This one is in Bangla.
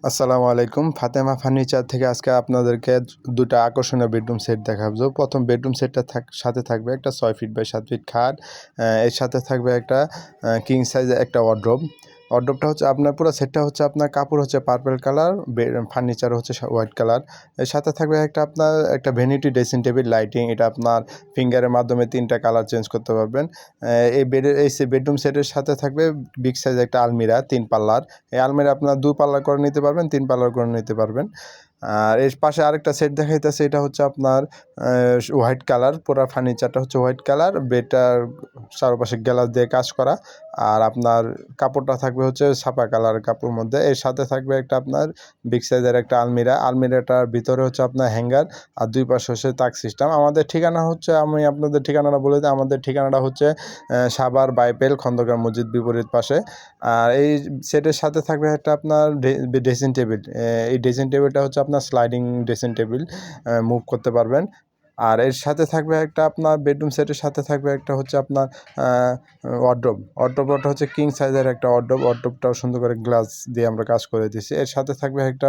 আসসালামু আলাইকুম। ফাতেমা ফার্নিচার থেকে আজকে আপনাদেরকে দুটা আকর্ষণীয় বেডরুম সেট দেখাবো। প্রথম বেডরুম সেটটা সাথে থাকবে একটা 6 ফিট বাই 7 ফিট খাট। এর সাথে থাকবে একটা কিং সাইজের একটা ওয়ার্ডরোব। ওয়ার্ডরোবটা হচ্ছে আপনার পুরো সেটটা হচ্ছে আপনার কাপড় হচ্ছে পার্পল কালার, ফার্নিচার হচ্ছে হোয়াইট কালার। এর সাথে থাকবে আপনার একটা ভ্যানিটি ড্রেসিং টেবিল লাইটিং। এটা আপনার ফিঙ্গারের মাধ্যমে 3টা কালার চেঞ্জ করতে পারবেন। এই বেডরুম সেটের সাথে থাকবে বিগ সাইজের একটা আলমিরা 3 পাল্লার। এই আলমিরা আপনার 2 পাল্লা করে নিতে পারবেন, 3 পাল্লা করে নিতে পারবেন। আর এর পাশে আরেকটা সেট দেখাইতেছে, এটা হচ্ছে আপনার হোয়াইট কালার। পুরো ফার্নিচারটা হচ্ছে হোয়াইট কালার, বেডটার চারপাশে গ্লাস দিয়ে কাজ করা। আর আপনার কাপড়টা থাকবে হচ্ছে ছাপা কালার কাপড়ের মধ্যে। এর সাথে থাকবে একটা আপনার বিগ সাইজের একটা আলমিরা। আলমিরাটার ভিতরে হচ্ছে আপনার হ্যাঙ্গার, আর দুই পাশে হচ্ছে তাক সিস্টেম। আমাদের ঠিকানা হচ্ছে, আমি আপনাদের ঠিকানাটা বলে দিই। আমাদের ঠিকানাটা হচ্ছে সাভার বাইপেল খন্দকার মসজিদ বিপরীত পাশে। আর এই সেটের সাথে থাকবে একটা আপনার ড্রেসিং টেবিল। এই ড্রেসিং টেবিলটা হচ্ছে আপনার স্লাইডিং ড্রেসিং টেবিল, মুভ করতে পারবেন। আর এর সাথে থাকবে একটা আপনার বেডরুম সেটের সাথে থাকবে একটা হচ্ছে আপনার ওয়ার্ডরোব। ওয়ার্ডরোবটা হচ্ছে কিং সাইজের একটা ওয়ার্ডরোবটাও সুন্দর করে গ্লাস দিয়ে আমরা কাজ করে দিয়েছি। এর সাথে থাকবে একটা